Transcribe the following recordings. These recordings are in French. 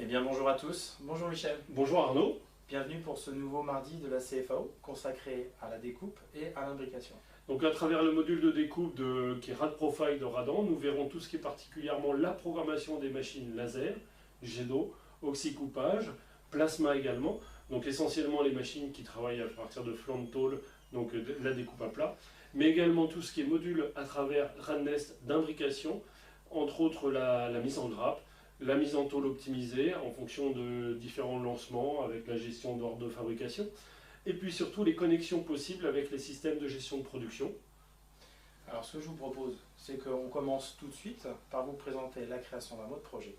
Eh bien bonjour à tous, bonjour Michel, Bonjour Arnaud. bienvenue pour ce nouveau mardi de la CFAO consacré à la découpe et à l'imbrication. Donc à travers le module de découpe qui est Rad Profile de Radan, nous verrons tout ce qui est particulièrement la programmation des machines laser, jet d'eau, oxycoupage, plasma également. Donc essentiellement les machines qui travaillent à partir de flancs de tôle, donc de la découpe à plat, mais également tout ce qui est module à travers Radnest d'imbrication, entre autres la mise en grappe, la mise en tôle optimisée en fonction de différents lancements avec la gestion d'ordre de fabrication, et puis surtout les connexions possibles avec les systèmes de gestion de production. Alors ce que je vous propose, c'est qu'on commence tout de suite par vous présenter la création d'un mode projet.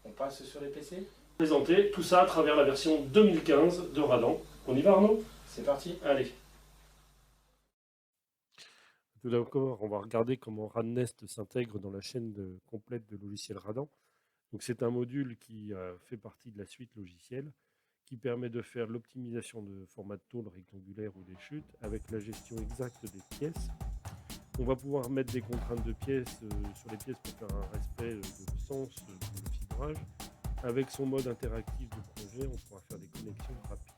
On passe sur les PC. Présenter tout ça à travers la version 2015 de Radan. On y va Arnaud? C'est parti. Allez. Tout d'abord, on va regarder comment Radnest s'intègre dans la chaîne complète de logiciels Radan. Donc c'est un module qui fait partie de la suite logicielle qui permet de faire l'optimisation de format de tôle rectangulaire ou des chutes avec la gestion exacte des pièces. On va pouvoir mettre des contraintes de pièces sur les pièces pour faire un respect de sens de fibrage. Avec son mode interactif de projet, on pourra faire des connexions rapides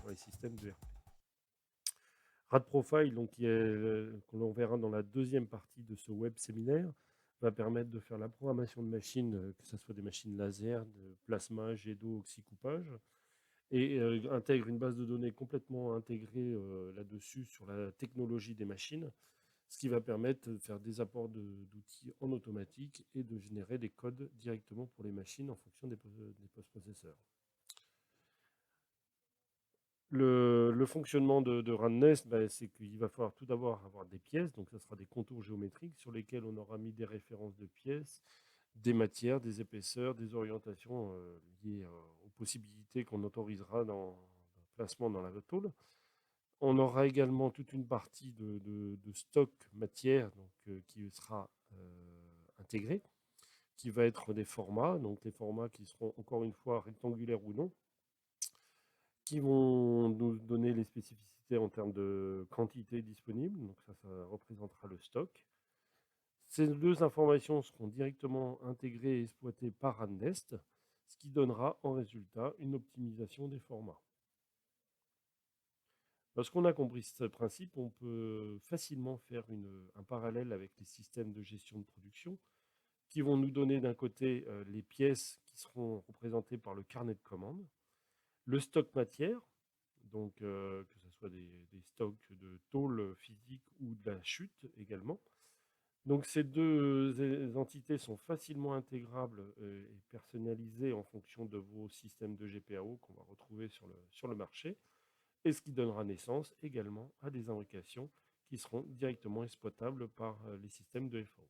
dans les systèmes de RP. Rad Profile, donc, que l'on verra dans la deuxième partie de ce web séminaire, va permettre de faire la programmation de machines, que ce soit des machines laser, de plasma, jet d'eau, oxycoupage, et intègre une base de données complètement intégrée là-dessus sur la technologie des machines, ce qui va permettre de faire des apports d'outils en automatique et de générer des codes directement pour les machines en fonction des post-processeurs. Le fonctionnement de Radnest, c'est qu'il va falloir tout d'abord avoir des pièces, donc ce sera des contours géométriques sur lesquels on aura mis des références de pièces, des matières, des épaisseurs, des orientations liées aux possibilités qu'on autorisera dans le placement dans la tôle. On aura également toute une partie de stock matière donc, qui sera intégrée, qui va être des formats, donc les formats qui seront encore une fois rectangulaires ou non, qui vont nous donner les spécificités en termes de quantité disponible, donc ça représentera le stock. Ces deux informations seront directement intégrées et exploitées par Radnest, ce qui donnera en résultat une optimisation des formats. Lorsqu'on a compris ce principe, on peut facilement faire un parallèle avec les systèmes de gestion de production qui vont nous donner d'un côté les pièces qui seront représentées par le carnet de commandes, le stock matière, donc que ce soit des stocks de tôle physique ou de la chute également. Donc ces deux entités sont facilement intégrables et personnalisées en fonction de vos systèmes de GPAO qu'on va retrouver sur le marché, et ce qui donnera naissance également à des imbrications qui seront directement exploitables par les systèmes de FAO.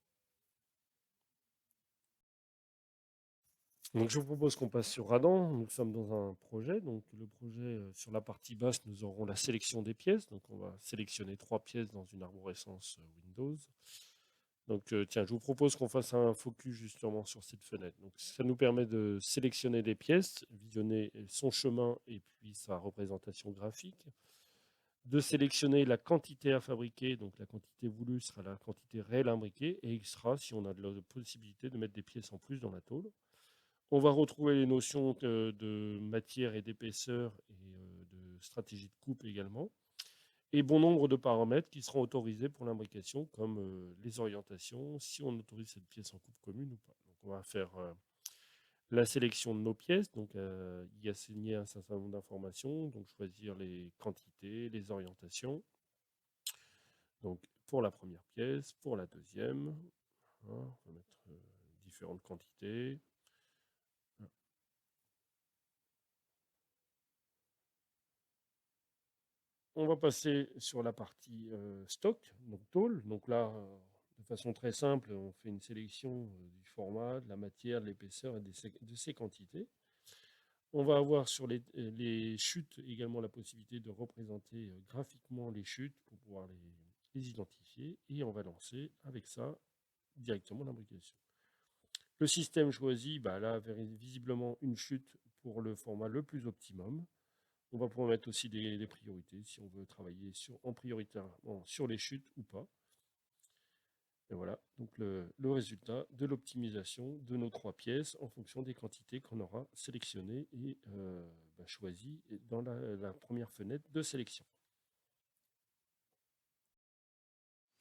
Donc je vous propose qu'on passe sur Radan. Nous sommes dans un projet. Donc le projet, sur la partie basse, nous aurons la sélection des pièces. Donc on va sélectionner 3 pièces dans une arborescence Windows. Donc tiens, je vous propose qu'on fasse un focus justement sur cette fenêtre. Donc ça nous permet de sélectionner les pièces, visionner son chemin et puis sa représentation graphique, de sélectionner la quantité à fabriquer, donc la quantité voulue sera la quantité réelle imbriquée, et extra si on a de la possibilité de mettre des pièces en plus dans la tôle. On va retrouver les notions de matière et d'épaisseur et de stratégie de coupe également, et bon nombre de paramètres qui seront autorisés pour l'imbrication, comme les orientations, si on autorise cette pièce en coupe commune ou pas. Donc on va faire la sélection de nos pièces, donc y assigner un certain nombre d'informations, donc choisir les quantités, les orientations. Donc pour la première pièce, pour la deuxième, hein, on va mettre différentes quantités. On va passer sur la partie stock, donc tôle. Donc là, de façon très simple, on fait une sélection du format, de la matière, de l'épaisseur et de ces quantités. On va avoir sur les chutes également la possibilité de représenter graphiquement les chutes pour pouvoir les identifier. Et on va lancer avec ça directement l'imbrication. Le système choisi, là, visiblement une chute pour le format le plus optimum. On va pouvoir mettre aussi des priorités, si on veut travailler en prioritairement sur les chutes ou pas. Et voilà, Donc le résultat de l'optimisation de nos 3 pièces en fonction des quantités qu'on aura sélectionnées et choisies dans la première fenêtre de sélection.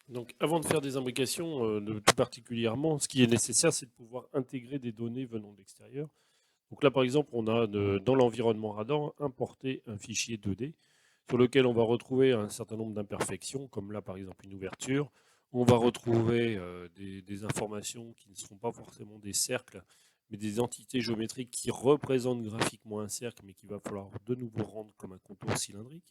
Donc avant de faire des imbrications, tout particulièrement, ce qui est nécessaire, c'est de pouvoir intégrer des données venant de l'extérieur. Donc là, par exemple, on a dans l'environnement Radan importé un fichier 2D sur lequel on va retrouver un certain nombre d'imperfections, comme là, par exemple, une ouverture. On va retrouver des informations qui ne seront pas forcément des cercles, mais des entités géométriques qui représentent graphiquement un cercle, mais qu'il va falloir de nouveau rendre comme un contour cylindrique.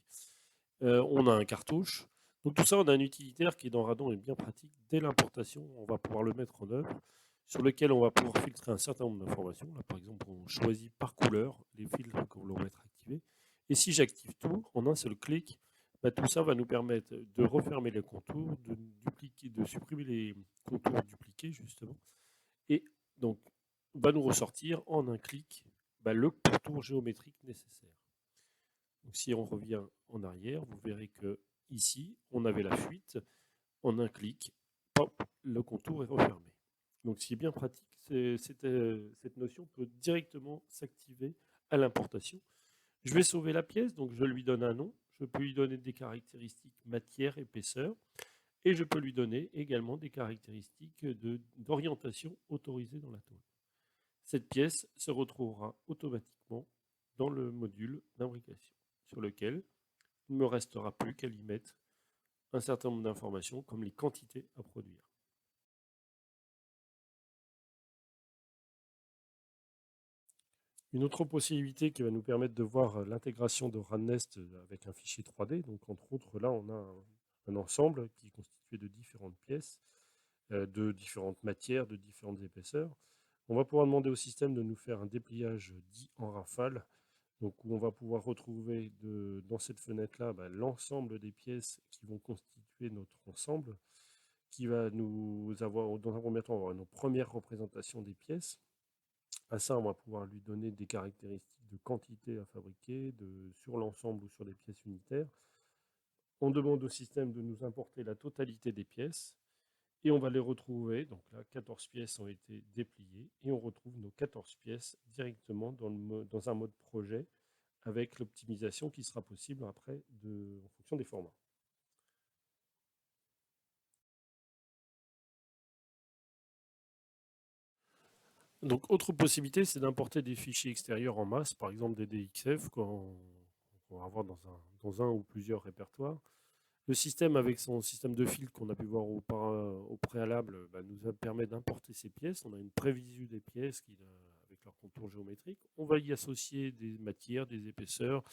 On a un cartouche. Donc tout ça, on a un utilitaire qui dans Radon est bien pratique. Dès l'importation, on va pouvoir le mettre en œuvre, sur lequel on va pouvoir filtrer un certain nombre d'informations. Là, par exemple, on choisit par couleur les filtres que l'on va mettre activés. Et si j'active tout, en un seul clic, tout ça va nous permettre de refermer les contours, de supprimer les contours dupliqués, justement. Et donc, va nous ressortir en un clic le contour géométrique nécessaire. Donc, si on revient en arrière, vous verrez que ici, on avait la fuite. En un clic, hop, le contour est refermé. Donc, ce qui est bien pratique, cette notion peut directement s'activer à l'importation. Je vais sauver la pièce, donc je lui donne un nom. Je peux lui donner des caractéristiques matière, épaisseur. Et je peux lui donner également des caractéristiques d'orientation autorisées dans la tôle. Cette pièce se retrouvera automatiquement dans le module d'imbrication, sur lequel il ne me restera plus qu'à y mettre un certain nombre d'informations comme les quantités à produire. Une autre possibilité qui va nous permettre de voir l'intégration de RADNest avec un fichier 3D, donc entre autres là on a un ensemble qui est constitué de différentes pièces, de différentes matières, de différentes épaisseurs. On va pouvoir demander au système de nous faire un dépliage dit en rafale, donc où on va pouvoir retrouver dans cette fenêtre-là l'ensemble des pièces qui vont constituer notre ensemble, qui va nous avoir, dans un premier temps, avoir nos premières représentations des pièces. À ça, on va pouvoir lui donner des caractéristiques de quantité à fabriquer, sur l'ensemble ou sur les pièces unitaires. On demande au système de nous importer la totalité des pièces et on va les retrouver. Donc là, 14 pièces ont été dépliées et on retrouve nos 14 pièces directement dans un mode projet avec l'optimisation qui sera possible après en fonction des formats. Donc, autre possibilité, c'est d'importer des fichiers extérieurs en masse, par exemple des DXF qu'on va avoir dans un ou plusieurs répertoires. Le système, avec son système de filtre qu'on a pu voir au préalable, nous permet d'importer ces pièces. On a une prévisu des pièces avec leur contour géométrique. On va y associer des matières, des épaisseurs,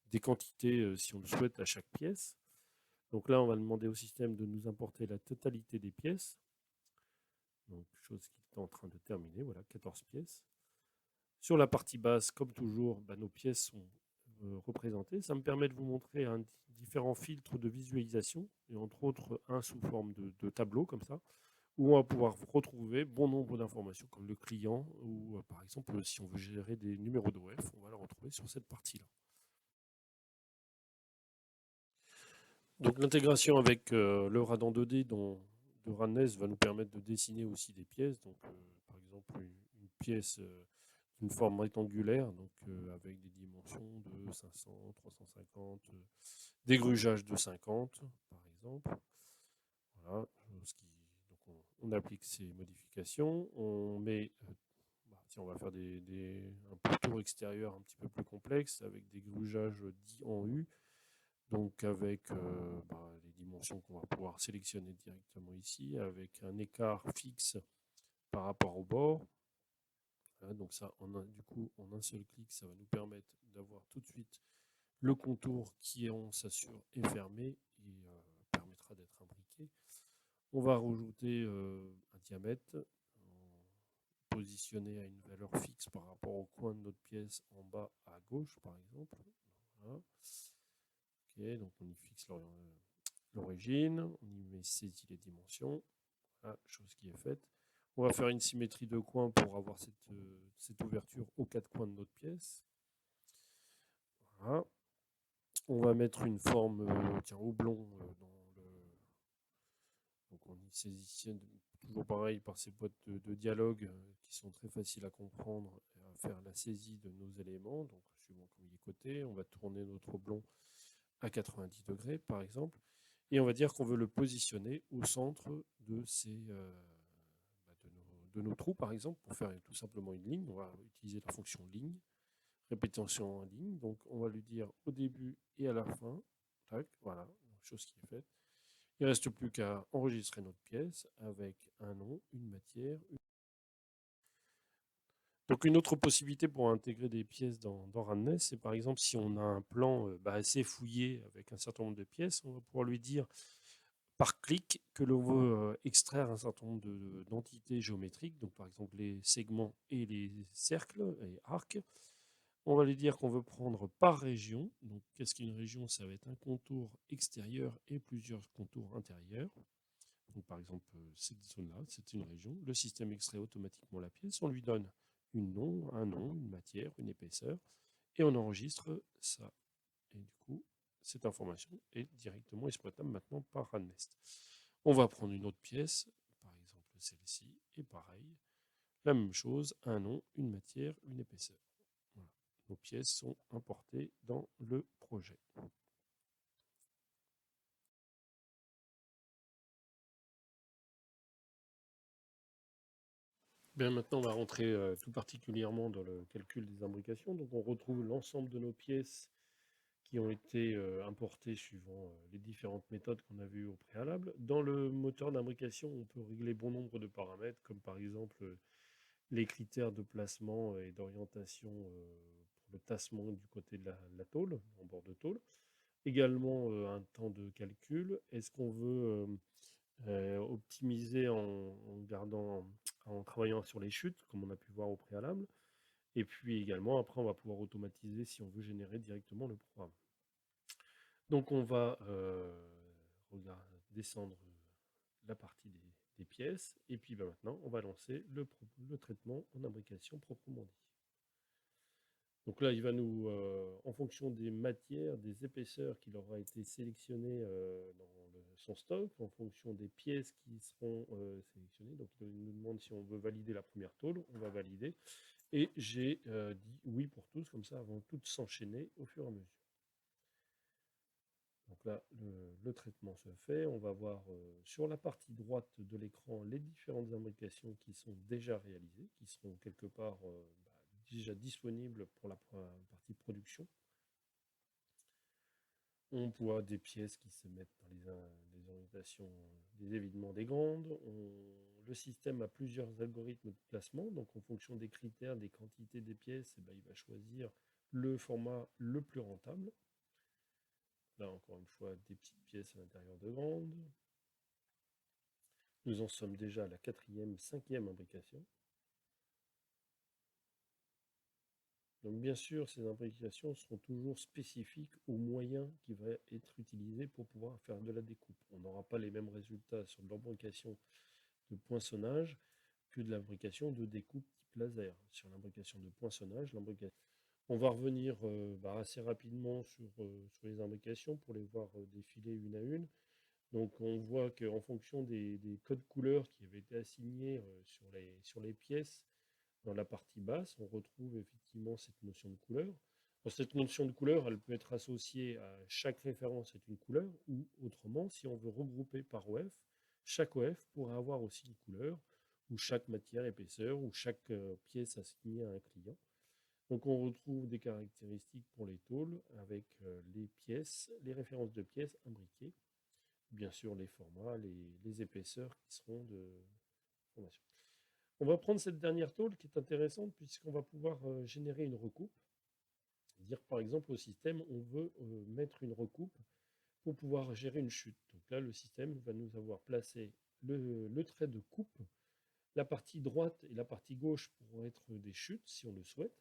des quantités, si on le souhaite, à chaque pièce. Donc là, on va demander au système de nous importer la totalité des pièces. Donc, chose qui est en train de terminer, voilà, 14 pièces. Sur la partie basse, comme toujours, nos pièces sont représentées. Ça me permet de vous montrer différents filtres de visualisation, et entre autres un sous forme de tableau, comme ça, où on va pouvoir retrouver bon nombre d'informations, comme le client, ou par exemple, si on veut gérer des numéros d'OF, on va le retrouver sur cette partie-là. Donc l'intégration avec le Radan 2D de RADNest va nous permettre de dessiner aussi des pièces. Donc par exemple une pièce d'une forme rectangulaire, donc avec des dimensions de 500, 350, des grugeages de 50 par exemple. Voilà, donc on applique ces modifications, on met on va faire un pourtour extérieur un petit peu plus complexe avec des grugeages dits en U. Donc avec les dimensions qu'on va pouvoir sélectionner directement ici, avec un écart fixe par rapport au bord. Voilà, donc ça, du coup, en un seul clic, ça va nous permettre d'avoir tout de suite le contour qui, on s'assure, est fermé et permettra d'être imbriqué. On va rajouter un diamètre positionné à une valeur fixe par rapport au coin de notre pièce en bas à gauche, par exemple. Voilà. Ok, donc on y fixe l'origine, on y saisit les dimensions, voilà, chose qui est faite. On va faire une symétrie de coin pour avoir cette ouverture aux quatre coins de notre pièce. Voilà. On va mettre une forme houblon donc on y saisit toujours pareil, par ces boîtes de dialogue qui sont très faciles à comprendre et à faire la saisie de nos éléments. Donc, suivant comme il est coté, on va tourner notre oblong à 90 degrés, par exemple, et on va dire qu'on veut le positionner au centre de de nos trous, par exemple, pour faire tout simplement une ligne. On va utiliser la fonction ligne, répétition en ligne. Donc, on va lui dire au début et à la fin. Tac, voilà, chose qui est faite. Il ne reste plus qu'à enregistrer notre pièce avec un nom, une matière. Donc une autre possibilité pour intégrer des pièces dans Radness, c'est par exemple si on a un plan assez fouillé avec un certain nombre de pièces, on va pouvoir lui dire par clic que l'on veut extraire un certain nombre d'entités géométriques, donc par exemple les segments et les cercles et arcs. On va lui dire qu'on veut prendre par région. Donc qu'est-ce qu'une région? Ça va être un contour extérieur et plusieurs contours intérieurs. Donc, par exemple, cette zone-là, c'est une région. Le système extrait automatiquement la pièce. On lui donne un nom, une matière, une épaisseur, et on enregistre ça. Et du coup, cette information est directement exploitable maintenant par Radnest. On va prendre une autre pièce, par exemple celle-ci, et pareil, la même chose, un nom, une matière, une épaisseur. Voilà. Nos pièces sont importées dans le projet. Bien, maintenant, on va rentrer tout particulièrement dans le calcul des imbrications. Donc, on retrouve l'ensemble de nos pièces qui ont été importées suivant les différentes méthodes qu'on a vues au préalable. Dans le moteur d'imbrication, on peut régler bon nombre de paramètres, comme par exemple les critères de placement et d'orientation pour le tassement du côté de la tôle, en bord de tôle. Également, un temps de calcul. Est-ce qu'on veut optimiser en travaillant sur les chutes, comme on a pu voir au préalable. Et puis également, après, on va pouvoir automatiser si on veut générer directement le programme. Donc, on va descendre la partie des pièces. Et puis maintenant, on va lancer le traitement en imbrication proprement dit. Donc là, il va nous, en fonction des matières, des épaisseurs qu'il aura été sélectionnées dans son stock, en fonction des pièces qui seront sélectionnées. Donc il nous demande si on veut valider la première tôle, on va valider. Et j'ai dit oui pour tous, comme ça, elles vont toutes s'enchaîner au fur et à mesure. Donc là, le traitement se fait. On va voir sur la partie droite de l'écran les différentes imbrications qui sont déjà réalisées, qui seront quelque part déjà disponibles pour la partie production. On voit des pièces qui se mettent dans les orientations des évidements des grandes. Le système a plusieurs algorithmes de placement. Donc, en fonction des critères, des quantités des pièces, il va choisir le format le plus rentable. Là, encore une fois, des petites pièces à l'intérieur de grandes. Nous en sommes déjà à la 4e, 5e imbrication. Donc bien sûr, ces imbrications seront toujours spécifiques au moyen qui va être utilisé pour pouvoir faire de la découpe. On n'aura pas les mêmes résultats sur de l'imbrication de poinçonnage que de l'imbrication de découpe type laser. Sur l'imbrication de poinçonnage, on va revenir assez rapidement sur les imbrications pour les voir défiler une à une. Donc on voit qu'en fonction des codes couleurs qui avaient été assignés sur les pièces, dans la partie basse, on retrouve effectivement cette notion de couleur. Alors, cette notion de couleur, elle peut être associée à chaque référence est une couleur, ou autrement, si on veut regrouper par OF, chaque OF pourra avoir aussi une couleur, ou chaque matière épaisseur, ou chaque pièce assignée à un client. Donc on retrouve des caractéristiques pour les tôles avec les pièces, les références de pièces imbriquées, bien sûr les formats, les épaisseurs qui seront de formation. On va prendre cette dernière tôle qui est intéressante puisqu'on va pouvoir générer une recoupe. Dire par exemple au système, on veut mettre une recoupe pour pouvoir gérer une chute. Donc là, le système va nous avoir placé le trait de coupe. La partie droite et la partie gauche pourront être des chutes si on le souhaite.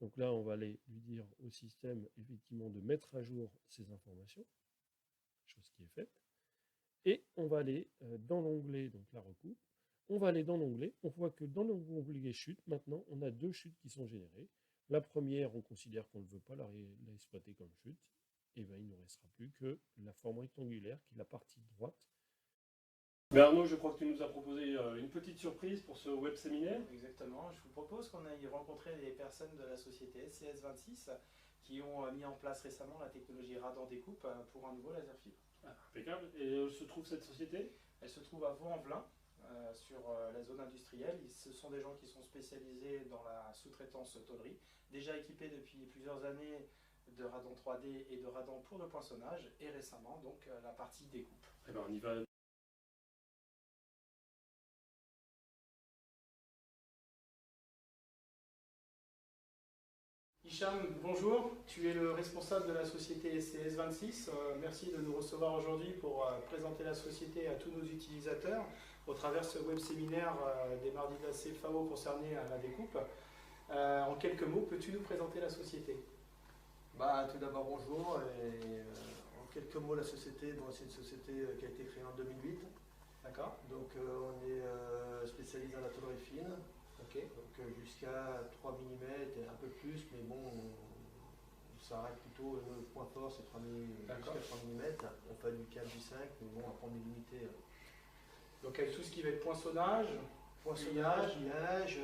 Donc là, on va aller lui dire au système effectivement de mettre à jour ces informations, chose qui est faite. Et on va aller dans l'onglet, donc la recoupe. On va aller dans l'onglet, on voit que dans l'onglet chute, maintenant, on a deux chutes qui sont générées. La première, on considère qu'on ne veut pas l'exploiter comme chute, et bien il ne restera plus que la forme rectangulaire qui est la partie droite. Mais Arnaud, je crois que tu nous as proposé une petite surprise pour ce web séminaire. Exactement, je vous propose qu'on aille rencontrer des personnes de la société SCS26 qui ont mis en place récemment la technologie Radan découpe pour un nouveau laser fibre. Ah, impeccable. Et où se trouve cette société? Elle se trouve à Vaux-en-Velin, sur la zone industrielle. Ce sont des gens qui sont spécialisés dans la sous-traitance tôlerie, déjà équipés depuis plusieurs années de Radan 3D et de Radan pour le poinçonnage, et récemment donc la partie découpe. Eh ben, on y va. Hicham, bonjour, tu es le responsable de la société SCS26. Merci de nous recevoir aujourd'hui pour présenter la société à tous nos utilisateurs au travers ce web séminaire des mardis de la CFAO concerné à la découpe. En quelques mots, peux-tu nous présenter la société? Tout d'abord bonjour, et en quelques mots la société, c'est une société qui a été créée en 2008. D'accord. Donc on est spécialisé dans la tôlerie fine. Ok. Donc jusqu'à 3 mm et un peu plus, mais bon, on s'arrête plutôt, le point fort c'est jusqu'à 3 mm. On fait du 4, du 5, mais bon, après on est limité. Donc avec tout ce qui va être poinçonnage, pliage,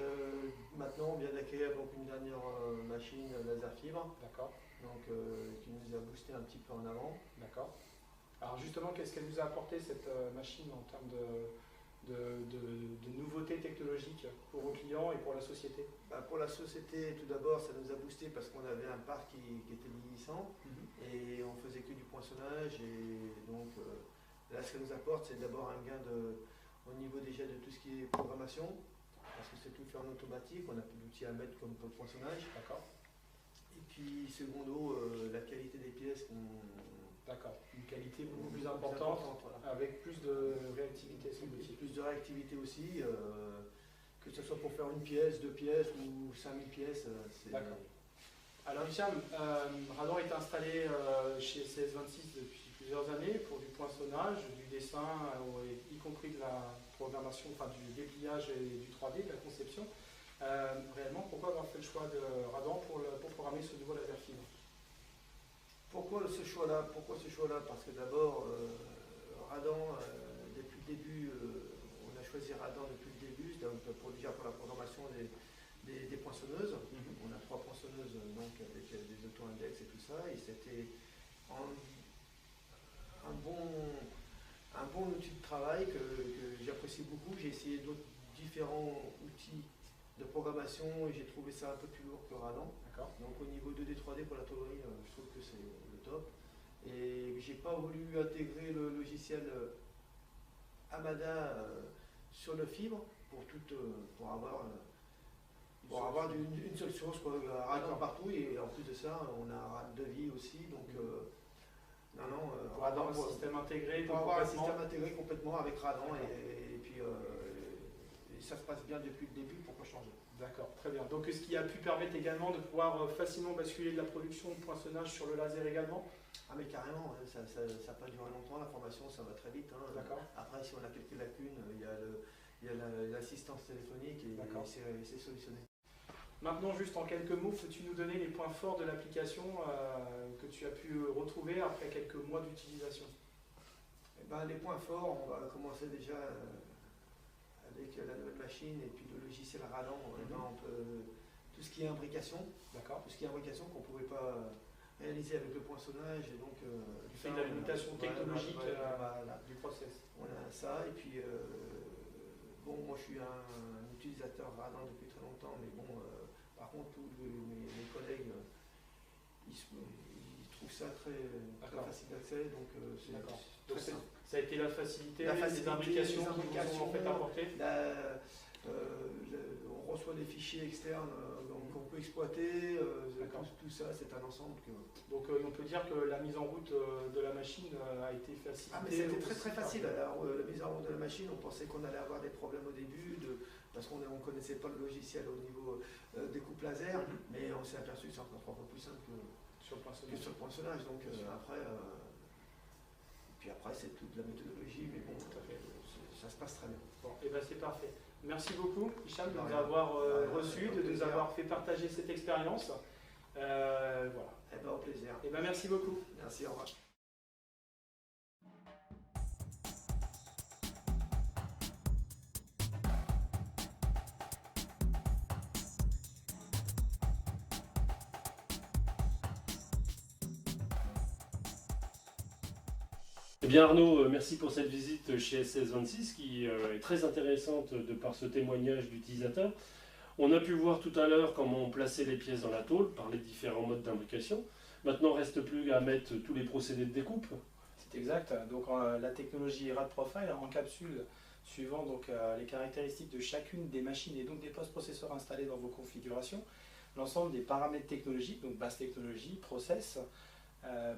maintenant on vient d'acquérir donc une dernière machine laser fibre, d'accord, donc qui nous a boosté un petit peu en avant. d'accord. Alors justement, qu'est-ce qu'elle vous a apporté cette machine en termes de nouveautés technologiques pour vos clients et pour la société? Pour la société, tout d'abord, ça nous a boosté parce qu'on avait un parc qui était vieillissant et on faisait que du poinçonnage. Et donc là, ce que nous apporte, c'est d'abord un gain au niveau déjà de tout ce qui est programmation, parce que c'est tout fait en automatique, on n'a plus d'outils à mettre comme pour le poinçonnage. D'accord. Et puis, secondo, la qualité des pièces. D'accord, une qualité beaucoup plus importante, voilà, avec plus de réactivité. Plus de réactivité aussi, que ce soit pour faire une pièce, 2 pièces ou 5000 pièces. D'accord. Alors Hicham, Radan est installé chez CS26 depuis plusieurs années pour du poinçonnage, du dessin, y compris de la programmation, enfin du dépliage et du 3D, de la conception. Réellement, pourquoi avoir fait le choix de Radan pour programmer ce nouveau laser fibre? Pourquoi ce choix-là? Parce que d'abord, Radan, depuis le début, on a choisi Radan depuis le début, donc déjà pour la programmation des poinçonneuses. On a 3 poinçonneuses donc, avec des auto-index et tout ça, et c'était un bon outil de travail que j'apprécie beaucoup. J'ai essayé d'autres différents outils de programmation et j'ai trouvé ça un peu plus lourd que Radan. Donc au niveau 2D, 3D pour la tôlerie, je trouve que c'est le top. Et j'ai pas voulu intégrer le logiciel Amada sur le fibre pour avoir une seule source, Radan partout, et en plus de ça, on a un rad de vie aussi. Donc pour avoir un système intégré, complètement avec Radan, et puis ça se passe bien depuis le début, pourquoi changer? D'accord, très bien. Donc ce qui a pu permettre également de pouvoir facilement basculer de la production de poinçonnage sur le laser également? Ah mais carrément, ça n'a pas duré longtemps, la formation ça va très vite. D'accord. Après si on a quelques lacunes, il y a l'assistance téléphonique et c'est solutionné. Maintenant, juste en quelques mots, peux-tu nous donner les points forts de l'application que tu as pu retrouver après quelques mois d'utilisation? Les points forts, on va commencer déjà avec la nouvelle machine et puis le logiciel Radan. On peut, tout ce qui est imbrication, tout ce qui est imbrication qu'on ne pouvait pas réaliser avec le poinçonnage, et donc du fait de la limitation technologique du process. On a ça, et puis moi je suis un utilisateur Radan depuis très longtemps, mais bon, par contre tous mes collègues ils trouvent ça très facile d'accès, donc c'est très simple. Ça a été la facilité des imbrications qui nous ont fait apporter. On reçoit des fichiers externes qu'on peut exploiter, tout ça, c'est un ensemble. Donc on peut dire que la mise en route de la machine a été facilitée. Ah mais c'était très facile. Alors, la mise en route de la machine, on pensait qu'on allait avoir des problèmes au début, parce qu'on ne connaissait pas le logiciel au niveau découpe laser, mais on s'est aperçu que c'est encore 3 fois plus simple que sur le poinçonnage. Donc puis après c'est toute la méthodologie, mais bon, tout à fait, ça se passe très bien. Bon, et c'est parfait. Merci beaucoup, Hicham, de nous avoir reçus, de nous avoir fait partager cette expérience. Voilà. Au plaisir. Merci beaucoup. Merci, au revoir. Eh bien Arnaud, merci pour cette visite chez SS26 qui est très intéressante de par ce témoignage d'utilisateur. On a pu voir tout à l'heure comment on plaçait les pièces dans la tôle par les différents modes d'imbrication. Maintenant, il ne reste plus à mettre tous les procédés de découpe. C'est exact. Donc la technologie RAD Profile encapsule, suivant donc, les caractéristiques de chacune des machines et donc des post-processeurs installés dans vos configurations, l'ensemble des paramètres technologiques, donc base technologie, process,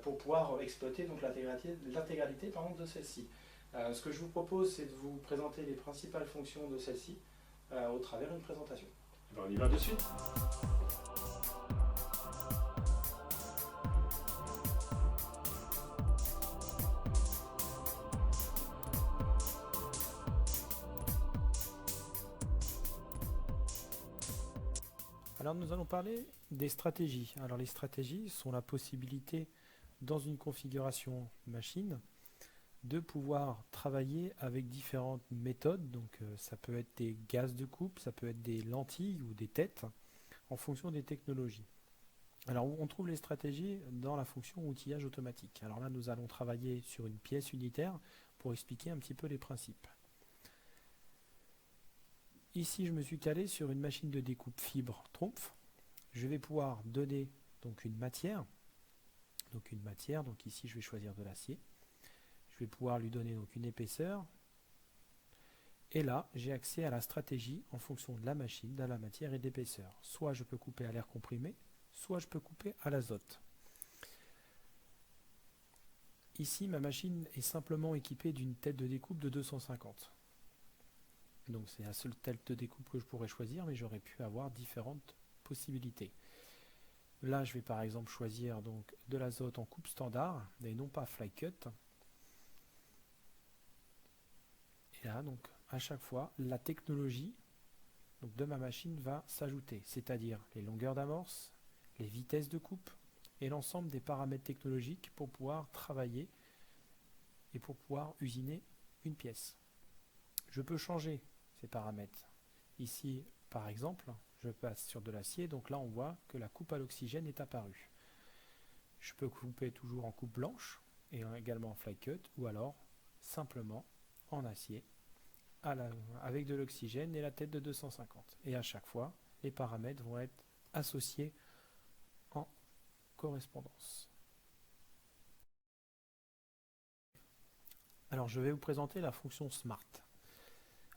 pour pouvoir exploiter donc l'intégralité de celle-ci. Ce que je vous propose, c'est de vous présenter les principales fonctions de celle-ci au travers d'une présentation. Eh bien, on y va de suite. Alors nous allons parler des stratégies. Alors les stratégies sont la possibilité dans une configuration machine de pouvoir travailler avec différentes méthodes. Donc ça peut être des gaz de coupe, ça peut être des lentilles ou des têtes en fonction des technologies. Alors on trouve les stratégies dans la fonction outillage automatique. Alors là nous allons travailler sur une pièce unitaire pour expliquer un petit peu les principes. Ici, je me suis calé sur une machine de découpe fibre Trumpf. Je vais pouvoir donner donc une matière. Donc ici, je vais choisir de l'acier. Je vais pouvoir lui donner donc une épaisseur. Et là, j'ai accès à la stratégie en fonction de la machine, de la matière et de l'épaisseur. Soit je peux couper à l'air comprimé, soit je peux couper à l'azote. Ici, ma machine est simplement équipée d'une tête de découpe de 250. Donc c'est la seule tête de découpe que je pourrais choisir, mais j'aurais pu avoir différentes possibilités. Là, je vais par exemple choisir donc de l'azote en coupe standard, et non pas fly cut. Et là, donc à chaque fois, la technologie donc, de ma machine va s'ajouter, c'est-à-dire les longueurs d'amorce, les vitesses de coupe et l'ensemble des paramètres technologiques pour pouvoir travailler et pour pouvoir usiner une pièce. Je peux changer ces paramètres. Ici, par exemple, je passe sur de l'acier, donc là on voit que la coupe à l'oxygène est apparue. Je peux couper toujours en coupe blanche et également en fly cut, ou alors simplement en acier avec de l'oxygène et la tête de 250. Et à chaque fois, les paramètres vont être associés en correspondance. Alors je vais vous présenter la fonction Smart.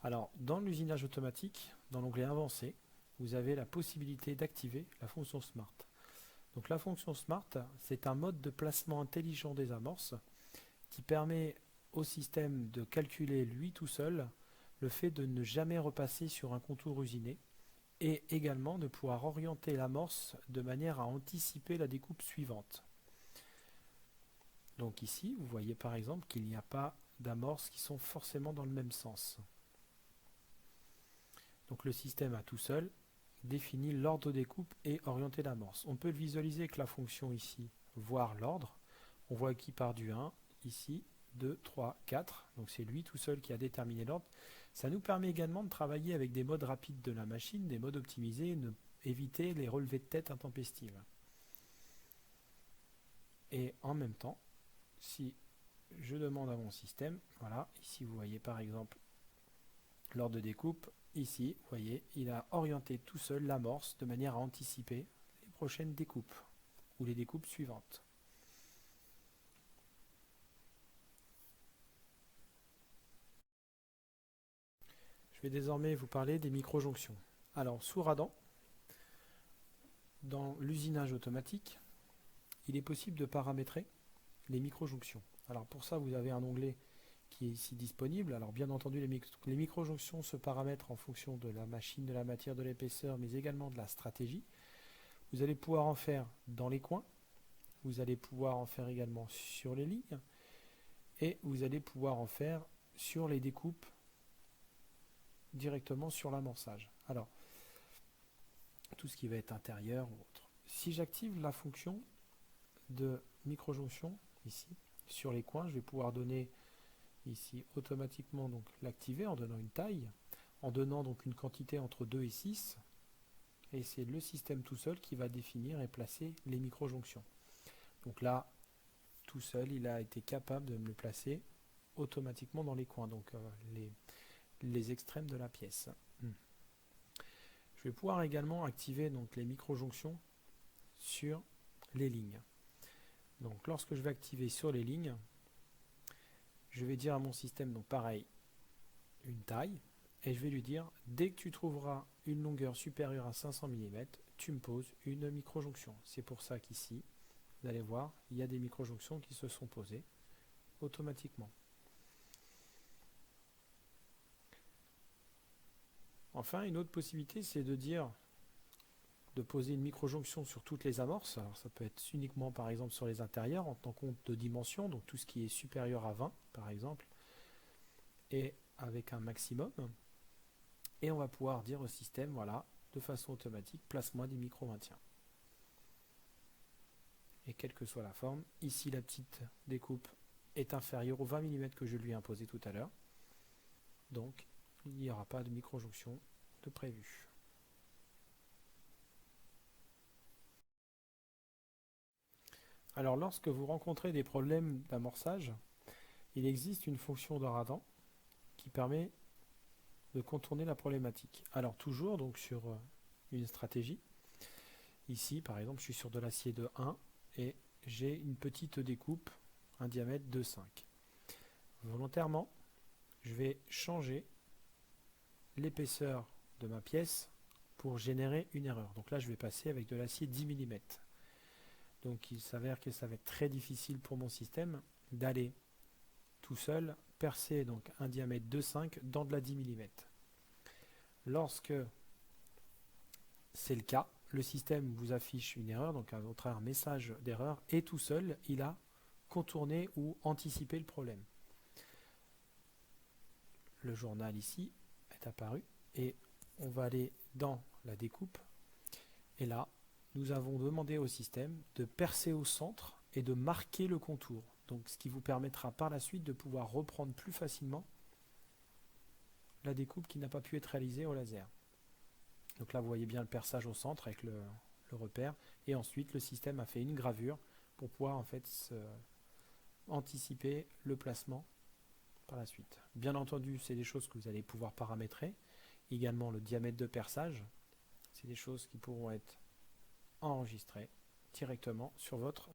Alors, dans l'usinage automatique, dans l'onglet Avancé, vous avez la possibilité d'activer la fonction Smart. Donc la fonction Smart, c'est un mode de placement intelligent des amorces qui permet au système de calculer lui tout seul le fait de ne jamais repasser sur un contour usiné et également de pouvoir orienter l'amorce de manière à anticiper la découpe suivante. Donc ici, vous voyez par exemple qu'il n'y a pas d'amorces qui sont forcément dans le même sens. Donc le système à tout seul définit l'ordre de découpe et orienter l'amorce. On peut le visualiser avec la fonction ici, voir l'ordre. On voit qu'il part du 1, ici, 2, 3, 4. Donc c'est lui tout seul qui a déterminé l'ordre. Ça nous permet également de travailler avec des modes rapides de la machine, des modes optimisés, éviter les relevés de tête intempestives. Et en même temps, si je demande à mon système, voilà, ici vous voyez par exemple l'ordre de découpe, ici, vous voyez, il a orienté tout seul l'amorce de manière à anticiper les prochaines découpes ou les découpes suivantes. Je vais désormais vous parler des microjonctions. Alors, sous Radan, dans l'usinage automatique, il est possible de paramétrer les microjonctions. Alors pour ça, vous avez un onglet qui est ici disponible. Alors bien entendu, les microjonctions se paramètrent en fonction de la machine, de la matière, de l'épaisseur, mais également de la stratégie. Vous allez pouvoir en faire dans les coins, vous allez pouvoir en faire également sur les lignes, et vous allez pouvoir en faire sur les découpes directement sur l'amorçage. Alors, tout ce qui va être intérieur ou autre. Si j'active la fonction de microjonction, ici, sur les coins, je vais pouvoir donner ici automatiquement donc l'activer en donnant une taille, en donnant donc une quantité entre 2 et 6, et c'est le système tout seul qui va définir et placer les microjonctions. Donc là, tout seul, il a été capable de me le placer automatiquement dans les coins, donc les extrêmes de la pièce. Je vais pouvoir également activer donc les micro-jonctions sur les lignes. Donc lorsque je vais activer sur les lignes, je vais dire à mon système, donc pareil, une taille, et je vais lui dire, dès que tu trouveras une longueur supérieure à 500 mm, tu me poses une micro-jonction. C'est pour ça qu'ici, vous allez voir, il y a des micro-jonctions qui se sont posées automatiquement. Enfin, une autre possibilité, c'est de dire, de poser une micro-jonction sur toutes les amorces. Alors ça peut être uniquement par exemple sur les intérieurs en tenant compte de dimensions, donc tout ce qui est supérieur à 20 par exemple, et avec un maximum. Et on va pouvoir dire au système, voilà, de façon automatique, place-moi des micro-maintiens. Et quelle que soit la forme, ici la petite découpe est inférieure aux 20 mm que je lui ai imposé tout à l'heure. Donc il n'y aura pas de micro-jonction de prévu. Alors lorsque vous rencontrez des problèmes d'amorçage, il existe une fonction de Radan qui permet de contourner la problématique. Alors toujours donc sur une stratégie. Ici par exemple je suis sur de l'acier de 1 et j'ai une petite découpe, un diamètre de 5. Volontairement, je vais changer l'épaisseur de ma pièce pour générer une erreur. Donc là je vais passer avec de l'acier 10 mm. Donc il s'avère que ça va être très difficile pour mon système d'aller tout seul percer donc un diamètre de 5 dans de la 10 mm. Lorsque c'est le cas, le système vous affiche une erreur, donc un message d'erreur, et tout seul il a contourné ou anticipé le problème. Le journal ici est apparu et on va aller dans la découpe et là nous avons demandé au système de percer au centre et de marquer le contour. Donc ce qui vous permettra par la suite de pouvoir reprendre plus facilement la découpe qui n'a pas pu être réalisée au laser. Donc là vous voyez bien le perçage au centre avec le repère et ensuite le système a fait une gravure pour pouvoir en fait anticiper le placement par la suite. Bien entendu c'est des choses que vous allez pouvoir paramétrer. Également le diamètre de perçage, c'est des choses qui pourront être enregistrées directement sur votre.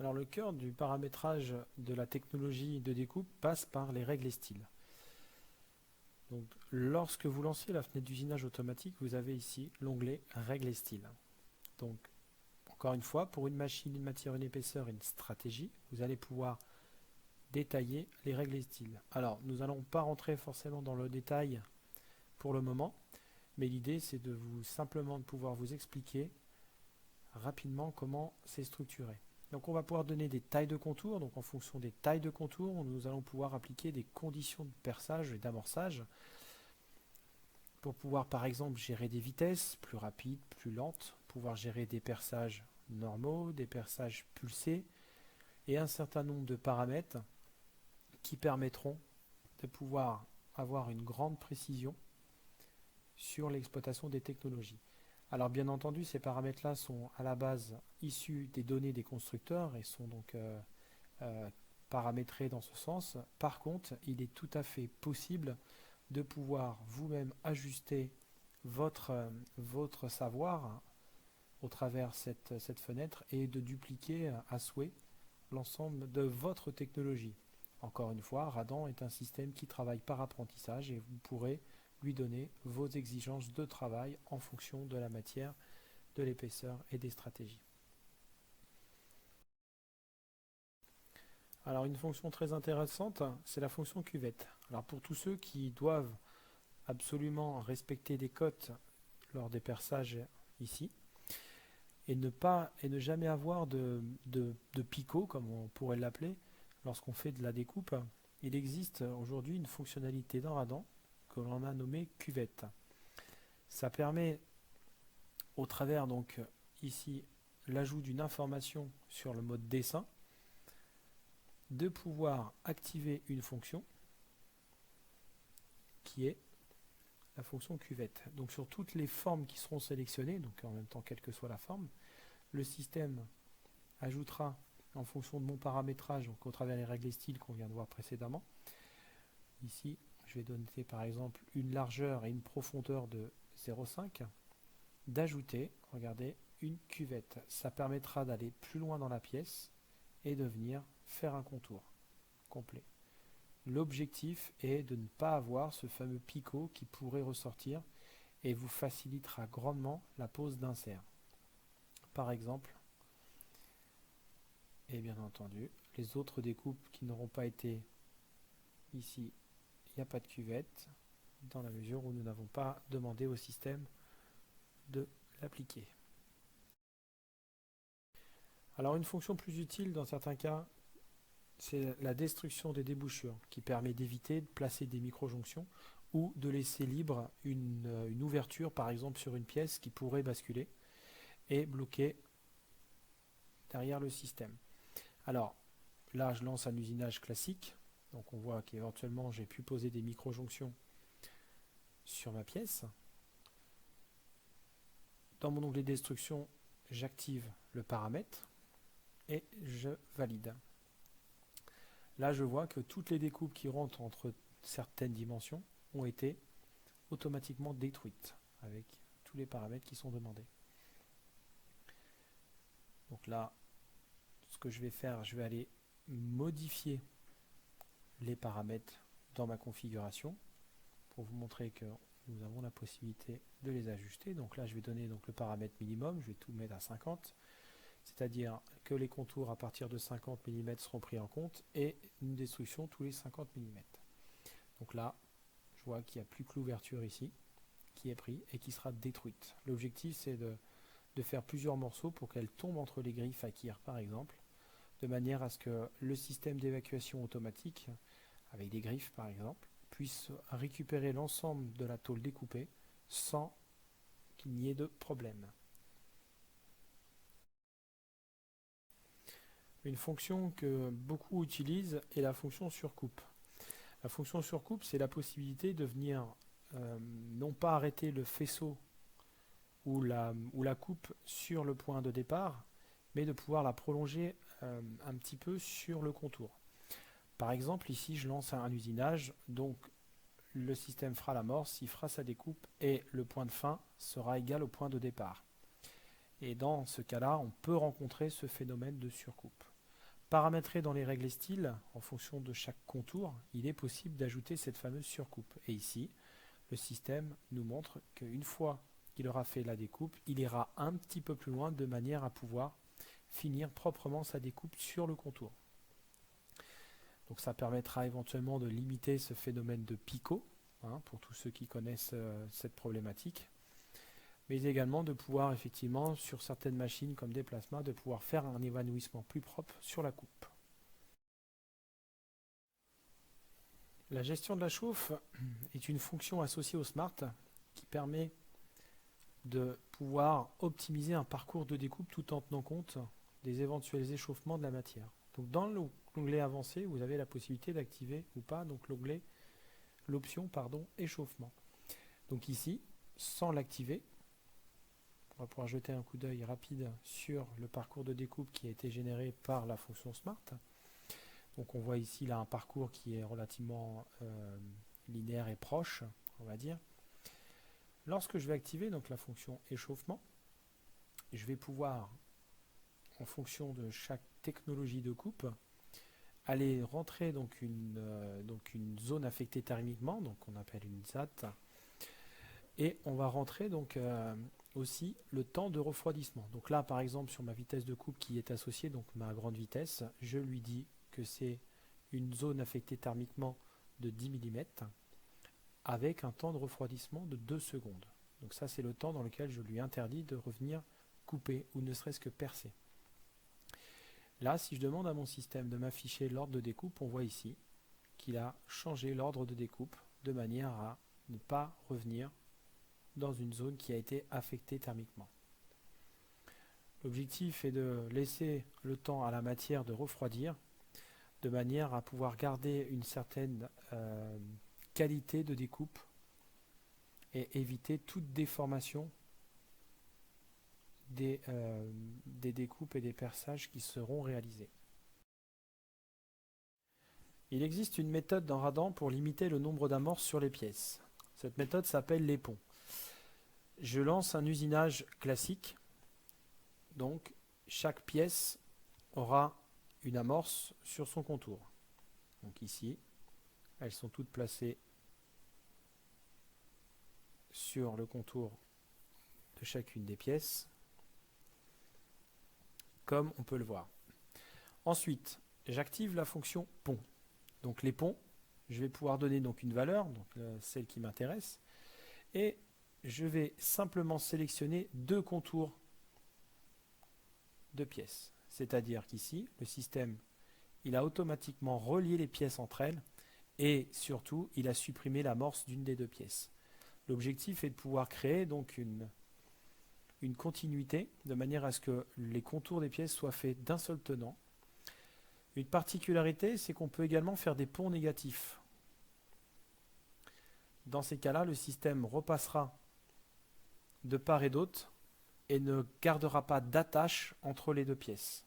Alors le cœur du paramétrage de la technologie de découpe passe par les règles et styles. Donc, lorsque vous lancez la fenêtre d'usinage automatique, vous avez ici l'onglet règles et styles. Donc, encore une fois, pour une machine, une matière, une épaisseur et une stratégie, vous allez pouvoir détailler les règles et styles. Alors, nous n'allons pas rentrer forcément dans le détail pour le moment, mais l'idée c'est de simplement de pouvoir vous expliquer rapidement comment c'est structuré. Donc on va pouvoir donner des tailles de contour, donc en fonction des tailles de contour, nous allons pouvoir appliquer des conditions de perçage et d'amorçage pour pouvoir par exemple gérer des vitesses plus rapides, plus lentes, pouvoir gérer des perçages normaux, des perçages pulsés et un certain nombre de paramètres qui permettront de pouvoir avoir une grande précision sur l'exploitation des technologies. Alors bien entendu, ces paramètres-là sont à la base issus des données des constructeurs et sont donc paramétrés dans ce sens. Par contre, il est tout à fait possible de pouvoir vous-même ajuster votre savoir au travers cette fenêtre et de dupliquer à souhait l'ensemble de votre technologie. Encore une fois, Radan est un système qui travaille par apprentissage et vous pourrez lui donner vos exigences de travail en fonction de la matière, de l'épaisseur et des stratégies. Alors une fonction très intéressante, c'est la fonction cuvette. Alors pour tous ceux qui doivent absolument respecter des cotes lors des perçages ici, et ne jamais avoir de picot, comme on pourrait l'appeler, lorsqu'on fait de la découpe, il existe aujourd'hui une fonctionnalité dans Radan que l'on a nommée cuvette. Ça permet, au travers donc ici l'ajout d'une information sur le mode dessin, de pouvoir activer une fonction qui est la fonction cuvette. Donc sur toutes les formes qui seront sélectionnées, donc en même temps quelle que soit la forme, le système ajoutera en fonction de mon paramétrage, donc au travers des règles et styles qu'on vient de voir précédemment. Ici, je vais donner par exemple une largeur et une profondeur de 0,5, d'ajouter, regardez, une cuvette. Ça permettra d'aller plus loin dans la pièce et de venir faire un contour complet. L'objectif est de ne pas avoir ce fameux picot qui pourrait ressortir et vous facilitera grandement la pose d'insert. Par exemple, et bien entendu, les autres découpes qui n'auront pas été ici, il n'y a pas de cuvette, dans la mesure où nous n'avons pas demandé au système de l'appliquer. Alors une fonction plus utile dans certains cas, c'est la destruction des débouchures, qui permet d'éviter de placer des microjonctions ou de laisser libre une ouverture, par exemple sur une pièce qui pourrait basculer et bloquer derrière le système. Alors là, je lance un usinage classique, donc on voit qu'éventuellement j'ai pu poser des microjonctions sur ma pièce. Dans mon onglet destruction, j'active le paramètre et je valide. Là, je vois que toutes les découpes qui rentrent entre certaines dimensions ont été automatiquement détruites avec tous les paramètres qui sont demandés. Donc là, ce que je vais faire, je vais aller modifier les paramètres dans ma configuration pour vous montrer que nous avons la possibilité de les ajuster. Donc là, je vais donner donc le paramètre minimum, je vais tout mettre à 50, c'est-à-dire que les contours à partir de 50 mm seront pris en compte et une destruction tous les 50 mm. Donc là, je vois qu'il n'y a plus que l'ouverture ici qui est prise et qui sera détruite. L'objectif, c'est de faire plusieurs morceaux pour qu'elle tombe entre les griffes à kir par exemple, de manière à ce que le système d'évacuation automatique, avec des griffes par exemple, puisse récupérer l'ensemble de la tôle découpée sans qu'il n'y ait de problème. Une fonction que beaucoup utilisent est la fonction surcoupe. La fonction surcoupe, c'est la possibilité de venir non pas arrêter le faisceau ou la coupe sur le point de départ, mais de pouvoir la prolonger un petit peu sur le contour. Par exemple, ici, je lance un usinage, donc le système fera l'amorce, il fera sa découpe et le point de fin sera égal au point de départ. Et dans ce cas-là, on peut rencontrer ce phénomène de surcoupe. Paramétré dans les règles et styles, en fonction de chaque contour, il est possible d'ajouter cette fameuse surcoupe. Et ici, le système nous montre qu'une fois qu'il aura fait la découpe, il ira un petit peu plus loin de manière à pouvoir finir proprement sa découpe sur le contour. Donc ça permettra éventuellement de limiter ce phénomène de picot, pour tous ceux qui connaissent cette problématique, mais également de pouvoir effectivement, sur certaines machines comme des plasmas, de pouvoir faire un évanouissement plus propre sur la coupe. La gestion de la chauffe est une fonction associée au Smart qui permet de pouvoir optimiser un parcours de découpe tout en tenant compte des éventuels échauffements de la matière. Donc dans l'onglet avancé, vous avez la possibilité d'activer ou pas donc l'option échauffement. Donc ici, sans l'activer, on va pouvoir jeter un coup d'œil rapide sur le parcours de découpe qui a été généré par la fonction Smart. Donc on voit ici là un parcours qui est relativement linéaire et proche, on va dire. Lorsque je vais activer donc la fonction échauffement, je vais pouvoir, en fonction de chaque technologie de coupe, aller rentrer donc une zone affectée thermiquement, donc on appelle une ZAT, et on va rentrer donc aussi le temps de refroidissement. Donc là par exemple sur ma vitesse de coupe qui est associée, donc ma grande vitesse, je lui dis que c'est une zone affectée thermiquement de 10 mm avec un temps de refroidissement de 2 secondes. Donc ça c'est le temps dans lequel je lui interdis de revenir couper ou ne serait-ce que percer. Là, si je demande à mon système de m'afficher l'ordre de découpe, on voit ici qu'il a changé l'ordre de découpe de manière à ne pas revenir dans une zone qui a été affectée thermiquement. L'objectif est de laisser le temps à la matière de refroidir de manière à pouvoir garder une certaine qualité de découpe et éviter toute déformation des découpes et des perçages qui seront réalisés. Il existe une méthode dans Radan pour limiter le nombre d'amorces sur les pièces. Cette méthode s'appelle les ponts. Je lance un usinage classique. Donc, chaque pièce aura une amorce sur son contour. Donc ici, elles sont toutes placées sur le contour de chacune des pièces, comme on peut le voir. Ensuite, j'active la fonction pont. Donc les ponts, je vais pouvoir donner donc une valeur, donc celle qui m'intéresse, et je vais simplement sélectionner deux contours de pièces. C'est-à-dire qu'ici, le système, il a automatiquement relié les pièces entre elles et surtout, il a supprimé l'amorce d'une des deux pièces. L'objectif est de pouvoir créer donc une continuité de manière à ce que les contours des pièces soient faits d'un seul tenant. Une particularité, c'est qu'on peut également faire des ponts négatifs. Dans ces cas-là, le système repassera de part et d'autre et ne gardera pas d'attache entre les deux pièces.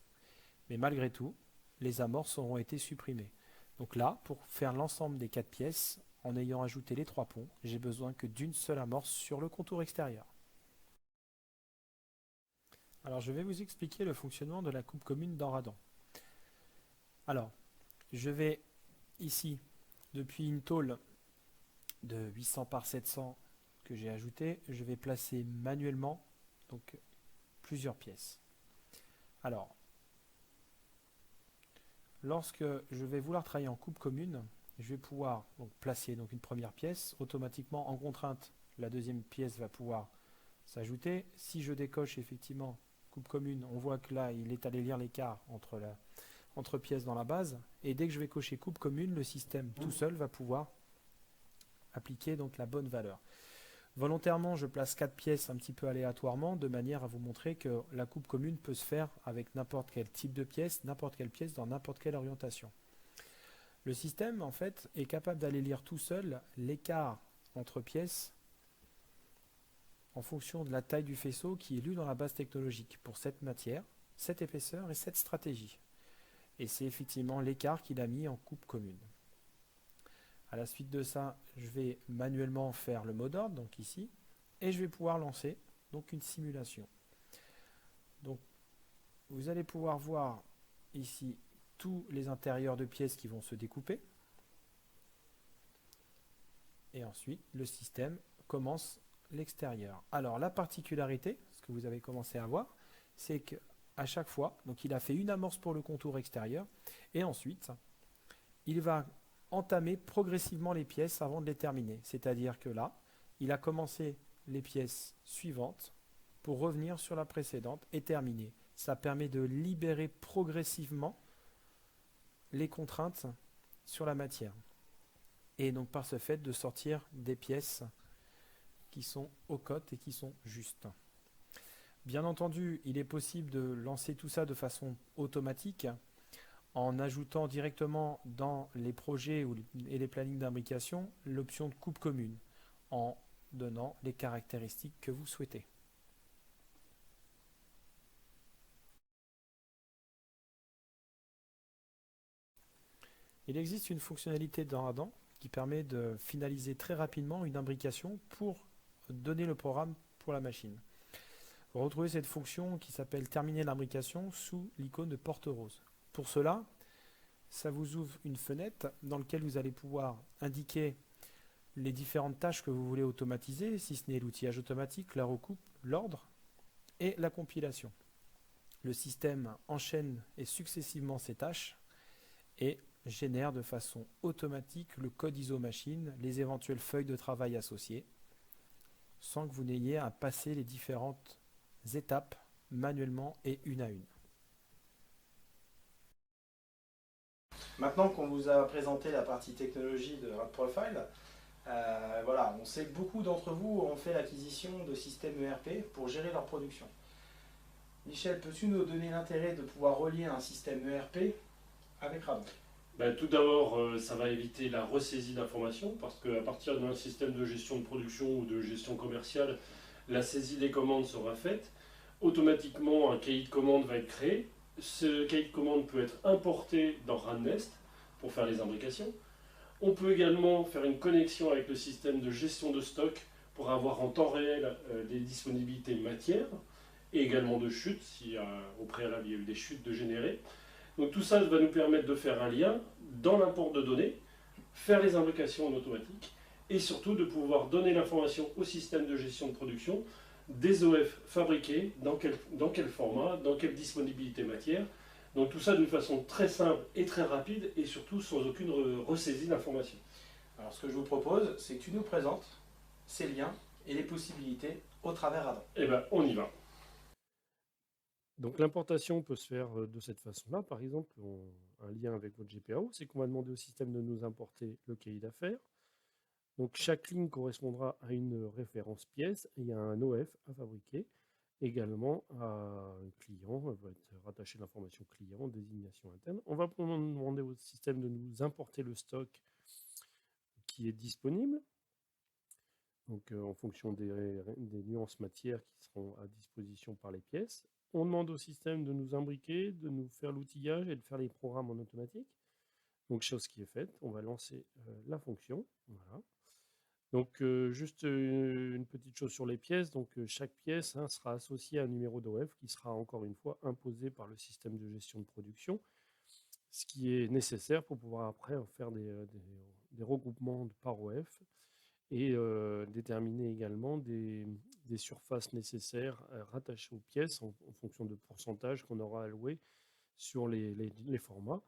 Mais malgré tout, les amorces auront été supprimées. Donc là, pour faire l'ensemble des 4 pièces, en ayant ajouté les 3 ponts, j'ai besoin que d'une seule amorce sur le contour extérieur. Alors je vais vous expliquer le fonctionnement de la coupe commune dans Radan. Alors, je vais ici, depuis une tôle de 800 par 700 que j'ai ajoutée, je vais placer manuellement donc, plusieurs pièces. Alors, lorsque je vais vouloir travailler en coupe commune, je vais pouvoir donc, placer donc, une première pièce. Automatiquement, en contrainte, la deuxième pièce va pouvoir s'ajouter. Si je décoche effectivement coupe commune, on voit que là, il est allé lire l'écart entre pièces dans la base. Et dès que je vais cocher coupe commune, le système tout seul va pouvoir appliquer donc, la bonne valeur. Volontairement, je place 4 pièces un petit peu aléatoirement, de manière à vous montrer que la coupe commune peut se faire avec n'importe quel type de pièce, n'importe quelle pièce, dans n'importe quelle orientation. Le système, en fait, est capable d'aller lire tout seul l'écart entre pièces en fonction de la taille du faisceau qui est lu dans la base technologique pour cette matière, cette épaisseur et cette stratégie. Et c'est effectivement l'écart qu'il a mis en coupe commune. À la suite de ça, je vais manuellement faire le mot d'ordre, donc ici, et je vais pouvoir lancer donc une simulation. Donc, vous allez pouvoir voir ici tous les intérieurs de pièces qui vont se découper. Et ensuite, le système commence l'extérieur. Alors, la particularité, ce que vous avez commencé à voir, c'est qu'à chaque fois, donc il a fait une amorce pour le contour extérieur, et ensuite, il va entamer progressivement les pièces avant de les terminer. C'est-à-dire que là, il a commencé les pièces suivantes pour revenir sur la précédente et terminer. Ça permet de libérer progressivement les contraintes sur la matière. Et donc par ce fait de sortir des pièces qui sont aux cotes et qui sont justes. Bien entendu, il est possible de lancer tout ça de façon automatique en ajoutant directement dans les projets et les plannings d'imbrication l'option de coupe commune en donnant les caractéristiques que vous souhaitez. Il existe une fonctionnalité dans Radan qui permet de finaliser très rapidement une imbrication pour donner le programme pour la machine. Vous retrouvez cette fonction qui s'appelle terminer l'imbrication sous l'icône de porte rose. Pour cela, ça vous ouvre une fenêtre dans laquelle vous allez pouvoir indiquer les différentes tâches que vous voulez automatiser, si ce n'est l'outillage automatique, la recoupe, l'ordre et la compilation. Le système enchaîne et successivement ces tâches et génère de façon automatique le code ISO machine, les éventuelles feuilles de travail associées, sans que vous n'ayez à passer les différentes étapes manuellement et une à une. Maintenant qu'on vous a présenté la partie technologie de RadProfile, voilà, on sait que beaucoup d'entre vous ont fait l'acquisition de systèmes ERP pour gérer leur production. Michel, peux-tu nous donner l'intérêt de pouvoir relier un système ERP avec Radan? Tout d'abord, ça va éviter la ressaisie d'informations parce qu'à partir d'un système de gestion de production ou de gestion commerciale, la saisie des commandes sera faite. automatiquement un cahier de commande va être créé. Ce cahier de commande peut être importé dans RADNest pour faire les imbrications. On peut également faire une connexion avec le système de gestion de stock pour avoir en temps réel des disponibilités matières et également de chutes, si au préalable il y a eu des chutes de générés. Donc tout ça va nous permettre de faire un lien dans l'import de données, faire les imbrications en automatique et surtout de pouvoir donner l'information au système de gestion de production des OF fabriqués, dans quel format, dans quelle disponibilité matière. Donc tout ça d'une façon très simple et très rapide et surtout sans aucune ressaisie d'information. Alors ce que je vous propose, c'est que tu nous présentes ces liens et les possibilités au travers Radon. Eh bien, on y va. Donc l'importation peut se faire de cette façon-là. Par exemple, un lien avec votre GPAO, c'est qu'on va demander au système de nous importer le cahier d'affaires. Donc chaque ligne correspondra à une référence pièce et à un OF à fabriquer. Également à un client, va être rattaché l'information client, désignation interne. On va demander au système de nous importer le stock qui est disponible. Donc en fonction des nuances matières qui seront à disposition par les pièces. On demande au système de nous imbriquer, de nous faire l'outillage et de faire les programmes en automatique. Donc chose qui est faite, on va lancer la fonction. Voilà. Donc juste une petite chose sur les pièces. Donc chaque pièce sera associée à un numéro d'OF qui sera encore une fois imposé par le système de gestion de production, ce qui est nécessaire pour pouvoir après faire des regroupements par OF et déterminer également des surfaces nécessaires rattachées aux pièces en fonction de pourcentage qu'on aura alloué sur les formats.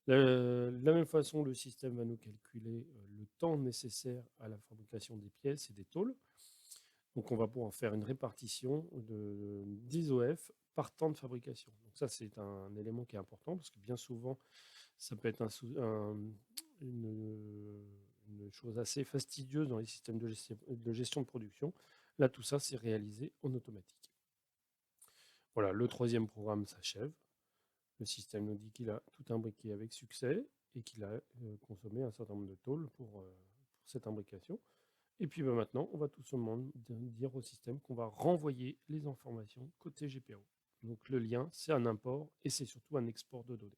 De la même façon, le système va nous calculer le temps nécessaire à la fabrication des pièces et des tôles. Donc on va pouvoir faire une répartition de 10 OF par temps de fabrication. Donc ça, c'est un élément qui est important parce que bien souvent, ça peut être une chose assez fastidieuse dans les systèmes de gestion de production. Là, tout ça, c'est réalisé en automatique. Voilà, le troisième programme s'achève. Le système nous dit qu'il a tout imbriqué avec succès et qu'il a consommé un certain nombre de tôles pour cette imbrication. Et puis maintenant, on va tout simplement dire au système qu'on va renvoyer les informations côté GPO. Donc le lien, c'est un import et c'est surtout un export de données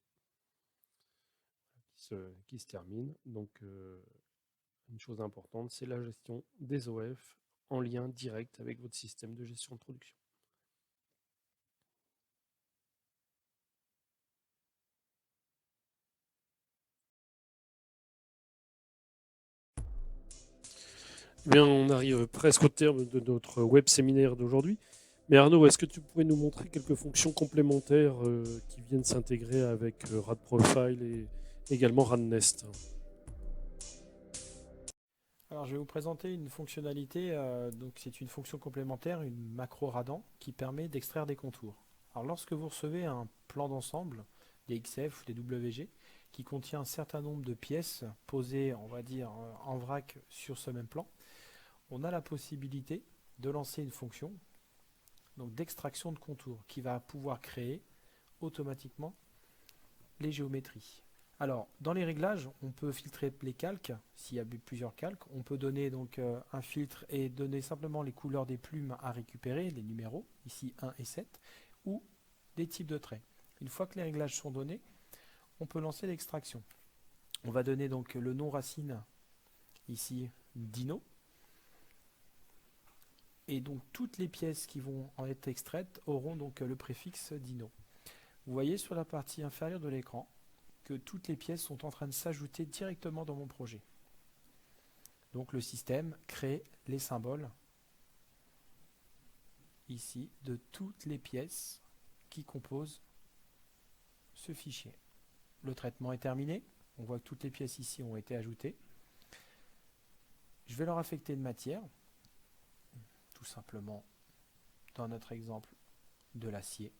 qui se termine. Donc une chose importante, c'est la gestion des OF en lien direct avec votre système de gestion de production. Bien, on arrive presque au terme de notre web séminaire d'aujourd'hui. Mais Arnaud, est-ce que tu pourrais nous montrer quelques fonctions complémentaires qui viennent s'intégrer avec RadProfile et également RadNest? Alors, je vais vous présenter une fonctionnalité, donc c'est une fonction complémentaire, une macro Radan, qui permet d'extraire des contours. Alors, lorsque vous recevez un plan d'ensemble, des XF ou des WG, qui contient un certain nombre de pièces posées, on va dire, en vrac sur ce même plan, on a la possibilité de lancer une fonction donc d'extraction de contours qui va pouvoir créer automatiquement les géométries. Alors, dans les réglages, on peut filtrer les calques, s'il y a plusieurs calques. On peut donner donc un filtre et donner simplement les couleurs des plumes à récupérer, les numéros, ici 1 et 7, ou des types de traits. Une fois que les réglages sont donnés, on peut lancer l'extraction. On va donner donc le nom racine, ici Dino. Et donc toutes les pièces qui vont en être extraites auront donc le préfixe Dino. Vous voyez sur la partie inférieure de l'écran que toutes les pièces sont en train de s'ajouter directement dans mon projet. Donc le système crée les symboles ici de toutes les pièces qui composent ce fichier. Le traitement est terminé. On voit que toutes les pièces ici ont été ajoutées. Je vais leur affecter une matière, tout simplement dans notre exemple de l'acier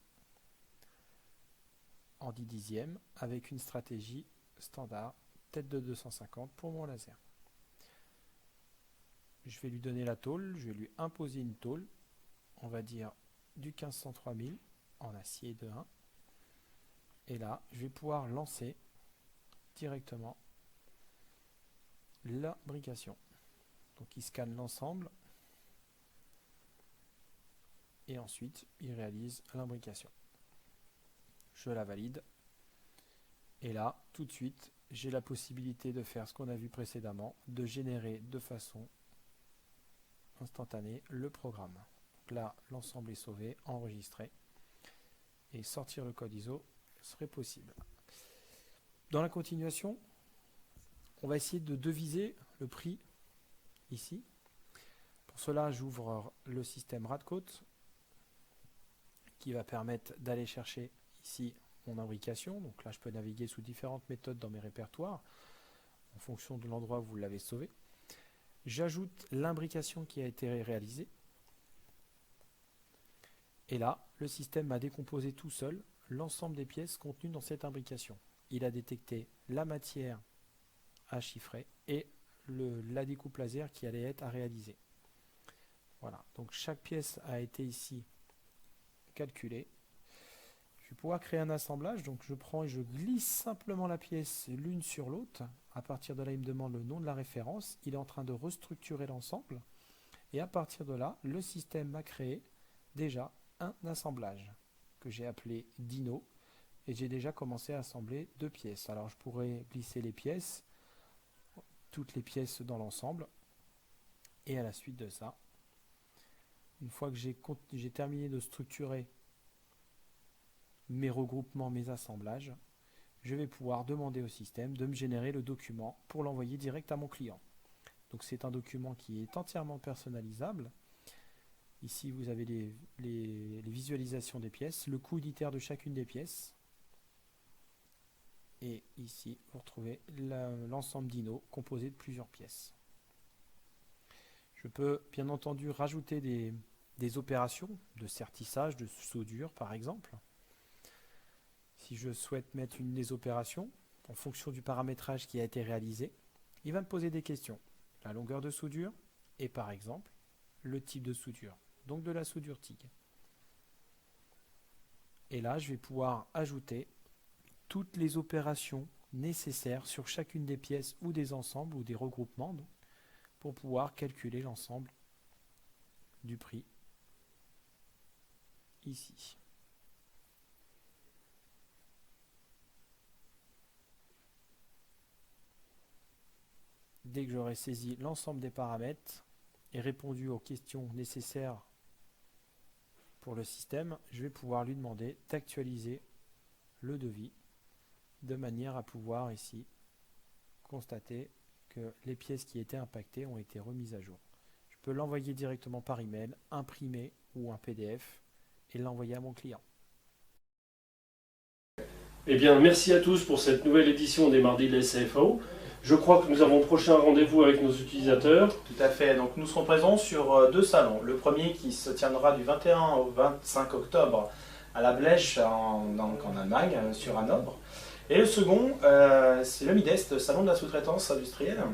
en 10 dixièmes avec une stratégie standard tête de 250 pour mon laser. Je vais lui donner la tôle, je vais lui imposer une tôle, on va dire du 1500 3000 en acier de 1. Et là, je vais pouvoir lancer directement l'imbrication. Donc il scanne l'ensemble. et ensuite il réalise l'imbrication. Je la valide et là tout de suite j'ai la possibilité de faire ce qu'on a vu précédemment, de générer de façon instantanée le programme. Donc là l'ensemble est sauvé, enregistré et sortir le code ISO serait possible. Dans la continuation, on va essayer de deviser le prix ici. Pour cela, j'ouvre le système Radcoat qui va permettre d'aller chercher ici mon imbrication. Donc là, je peux naviguer sous différentes méthodes dans mes répertoires en fonction de l'endroit où vous l'avez sauvé. J'ajoute l'imbrication qui a été réalisée. Et là, le système a décomposé tout seul l'ensemble des pièces contenues dans cette imbrication. Il a détecté la matière à chiffrer et la découpe laser qui allait être à réaliser. Voilà, donc chaque pièce a été ici calculée. Je vais pouvoir créer un assemblage, donc je prends et je glisse simplement la pièce l'une sur l'autre. À partir de là, il me demande le nom de la référence. Il est en train de restructurer l'ensemble. Et à partir de là, le système m'a créé déjà un assemblage que j'ai appelé Dino. Et j'ai déjà commencé à assembler 2 pièces. Alors je pourrais glisser les pièces, toutes les pièces dans l'ensemble. Et à la suite de ça, une fois que j'ai terminé de structurer mes regroupements, mes assemblages, je vais pouvoir demander au système de me générer le document pour l'envoyer direct à mon client. Donc c'est un document qui est entièrement personnalisable. Ici vous avez les visualisations des pièces, le coût unitaire de chacune des pièces. Et ici vous retrouvez l'ensemble Dino composé de plusieurs pièces. Je peux bien entendu rajouter des opérations de sertissage, de soudure par exemple. Si je souhaite mettre une des opérations, en fonction du paramétrage qui a été réalisé, il va me poser des questions. La longueur de soudure et par exemple le type de soudure, donc de la soudure TIG. Et là, je vais pouvoir ajouter toutes les opérations nécessaires sur chacune des pièces ou des ensembles ou des regroupements donc, pour pouvoir calculer l'ensemble du prix ici. Dès que j'aurai saisi l'ensemble des paramètres et répondu aux questions nécessaires pour le système, je vais pouvoir lui demander d'actualiser le devis de manière à pouvoir ici constater que les pièces qui étaient impactées ont été remises à jour. Je peux l'envoyer directement par email, imprimer ou un PDF et l'envoyer à mon client. Eh bien, merci à tous pour cette nouvelle édition des Mardis de la SAFAO. Je crois que nous avons prochain rendez-vous avec nos utilisateurs. Tout à fait, donc nous serons présents sur 2 salons. Le premier qui se tiendra du 21 au 25 octobre à la Blech en Allemagne, sur Hanovre. Et le second, c'est le MIDEST, Salon de la sous-traitance industrielle,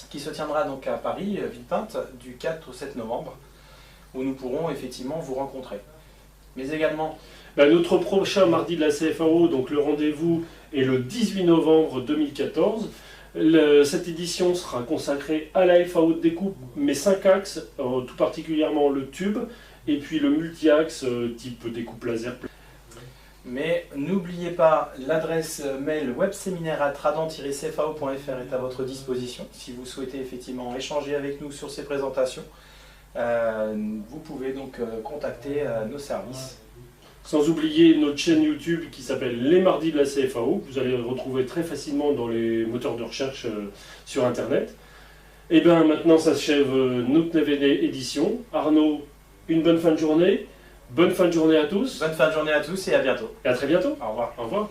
qui se tiendra donc à Paris, Villepinte, du 4 au 7 novembre, où nous pourrons effectivement vous rencontrer. Mais également... Notre prochain mardi de la CFAO, donc le rendez-vous est le 18 novembre 2014. Cette édition sera consacrée à la FAO de découpe, mais 5 axes, tout particulièrement le tube, et puis le multi-axe type découpe laser. Mais n'oubliez pas, l'adresse mail webséminaire@radant-cfao.fr est à votre disposition. Si vous souhaitez effectivement échanger avec nous sur ces présentations, vous pouvez donc contacter nos services. Sans oublier notre chaîne YouTube qui s'appelle Les Mardis de la CFAO, que vous allez retrouver très facilement dans les moteurs de recherche sur Internet. Et bien maintenant s'achève notre nouvelle édition. Arnaud, une bonne fin de journée. Bonne fin de journée à tous. Bonne fin de journée à tous et à bientôt. Et à très bientôt. Au revoir. Au revoir.